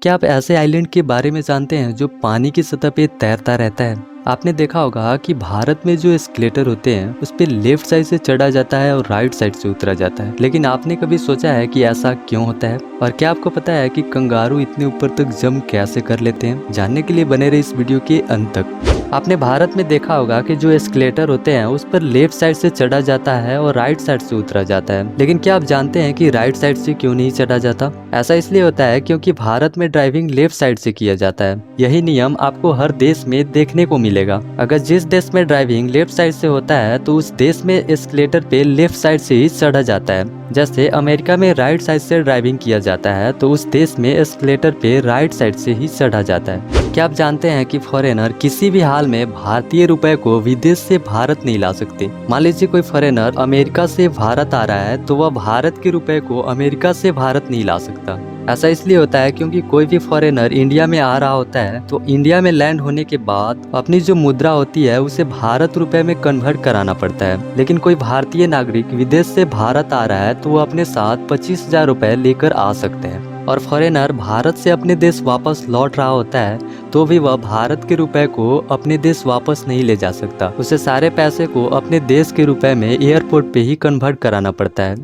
क्या आप ऐसे आइलैंड के बारे में जानते हैं जो पानी की सतह पे तैरता रहता है? आपने देखा होगा कि भारत में जो एस्केलेटर होते हैं उस पे लेफ्ट साइड से चढ़ा जाता है और राइट साइड से उतरा जाता है, लेकिन आपने कभी सोचा है कि ऐसा क्यों होता है? और क्या आपको पता है कि कंगारू इतने ऊपर तक जंप कैसे कर लेते हैं? जानने के लिए बने रहे इस वीडियो के अंत तक। आपने भारत में देखा होगा कि जो एस्केलेटर होते हैं उस पर लेफ्ट साइड से चढ़ा जाता है और राइट साइड से उतरा जाता है, लेकिन क्या आप जानते हैं कि राइट साइड से क्यों नहीं चढ़ा जाता? ऐसा इसलिए होता है क्योंकि भारत में ड्राइविंग लेफ्ट साइड से किया जाता है। यही नियम आपको हर देश में देखने को मिलेगा। अगर जिस देश में ड्राइविंग लेफ्ट साइड से होता है तो उस देश में एस्केलेटर पे लेफ्ट साइड से ही चढ़ा जाता है। जैसे अमेरिका में राइट साइड से ड्राइविंग किया जाता है तो उस देश में एस्केलेटर पे राइट साइड से ही चढ़ा जाता है। क्या आप जानते हैं कि फॉरेनर किसी भी हाल में भारतीय रुपए को विदेश से भारत नहीं ला सकते? मान लीजिए कोई फॉरेनर अमेरिका से भारत आ रहा है तो वह भारत के रुपए को अमेरिका से भारत नहीं ला सकता। ऐसा इसलिए होता है क्योंकि कोई भी फॉरेनर इंडिया में आ रहा होता है तो इंडिया में लैंड होने के बाद अपनी जो मुद्रा होती है उसे भारत रुपए में कन्वर्ट कराना पड़ता है। लेकिन कोई भारतीय नागरिक विदेश से भारत आ रहा है तो वो अपने साथ 25,000 रुपए लेकर आ सकते हैं। और फॉरेनर भारत से अपने देश वापस लौट रहा होता है तो भी वह भारत के रुपए को अपने देश वापस नहीं ले जा सकता। उसे सारे पैसे को अपने देश के रुपए में एयरपोर्ट पे ही कन्वर्ट कराना पड़ता है।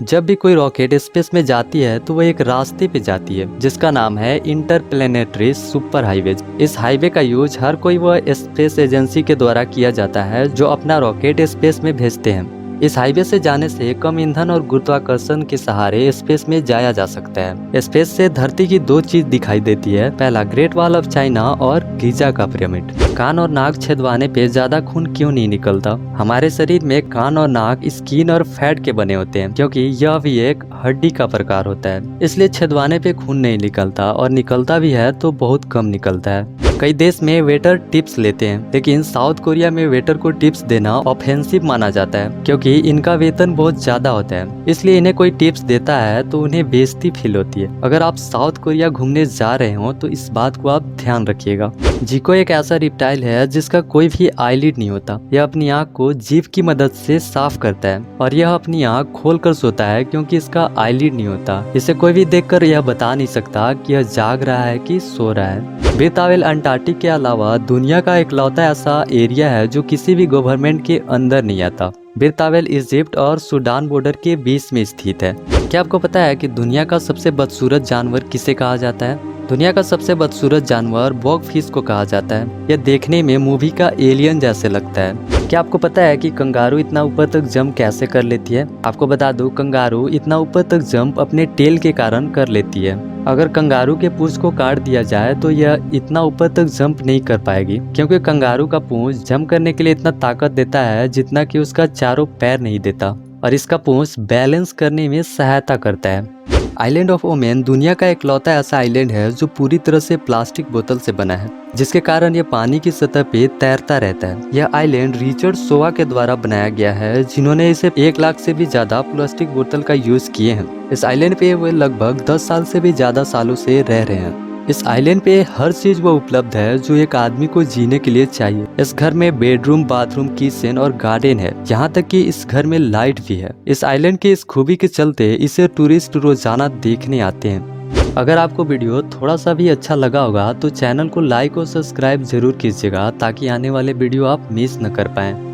जब भी कोई रॉकेट स्पेस में जाती है तो वह एक रास्ते पे जाती है जिसका नाम है इंटरप्लेनेटरी सुपर हाईवेज। इस हाईवे का यूज हर कोई वह स्पेस एजेंसी के द्वारा किया जाता है जो अपना रॉकेट स्पेस में भेजते हैं। इस हाईवे से जाने से कम ईंधन और गुरुत्वाकर्षण के सहारे स्पेस में जाया जा सकता है। स्पेस से धरती की दो चीज दिखाई देती है, पहला ग्रेट वॉल ऑफ चाइना और गिजा का पिरामिड। कान और नाक छेदवाने पे ज्यादा खून क्यों नहीं निकलता? हमारे शरीर में कान और नाक स्किन और फैट के बने होते हैं क्योंकि यह भी एक हड्डी का प्रकार होता है, इसलिए छेदवाने पे खून नहीं निकलता और निकलता भी है तो बहुत कम निकलता है। कई देश में वेटर टिप्स लेते हैं, लेकिन साउथ कोरिया में वेटर को टिप्स देना ऑफेंसिव माना जाता है क्योंकि इनका वेतन बहुत ज्यादा होता है, इसलिए इन्हें कोई टिप्स देता है तो उन्हें बेइज्जती फील होती है। अगर आप साउथ कोरिया घूमने जा रहे हो तो इस बात को आप ध्यान रखिएगा। जीको एक ऐसा रिप्टाइल है जिसका कोई भी आईलिड नहीं होता। यह अपनी आँख को जीभ की मदद से साफ करता है और यह अपनी आँख खोल कर सोता है क्योंकि इसका आईलिड नहीं होता। इसे कोई भी देखकर यह बता नहीं सकता कि यह जाग रहा है कि सो रहा है। बेतावेल अंटार्कटिक के अलावा दुनिया का इकलौता ऐसा एरिया है जो किसी भी गवर्नमेंट के अंदर नहीं आता। बेतावेल इजिप्ट और सूडान बॉर्डर के बीच में स्थित है। क्या आपको पता है कि दुनिया का सबसे बदसूरत जानवर किसे कहा जाता है? दुनिया का सबसे बदसूरत जानवर बॉग फिश को कहा जाता है। यह देखने में मूवी का एलियन जैसे लगता है। क्या आपको पता है कि कंगारू इतना ऊपर तक जंप कैसे कर लेती है? आपको बता दूं, कंगारू इतना ऊपर तक जंप अपने टेल के कारण कर लेती है। अगर कंगारू के पूंछ को काट दिया जाए तो यह इतना ऊपर तक जंप नहीं कर पाएगी क्योंकि कंगारू का पूंछ जंप करने के लिए इतना ताकत देता है जितना कि उसका चारों पैर नहीं देता, और इसका पूंछ बैलेंस करने में सहायता करता है। आइलैंड ऑफ ओमेन दुनिया का इकलौता ऐसा आइलैंड है जो पूरी तरह से प्लास्टिक बोतल से बना है, जिसके कारण यह पानी की सतह पे तैरता रहता है। यह आइलैंड रिचर्ड सोवा के द्वारा बनाया गया है जिन्होंने इसे 1 लाख से भी ज्यादा प्लास्टिक बोतल का यूज किए हैं। इस आइलैंड पे वे लगभग 10 साल से भी ज्यादा सालों से रह रहे हैं। इस आइलैंड पे हर चीज वो उपलब्ध है जो एक आदमी को जीने के लिए चाहिए। इस घर में बेडरूम, बाथरूम, किचन और गार्डन है, यहाँ तक कि इस घर में लाइट भी है। इस आइलैंड की इस खूबी के चलते इसे टूरिस्ट रोजाना देखने आते हैं। अगर आपको वीडियो थोड़ा सा भी अच्छा लगा होगा तो चैनल को लाइक और सब्सक्राइब जरूर कीजिएगा ताकि आने वाले वीडियो आप मिस न कर पाएं।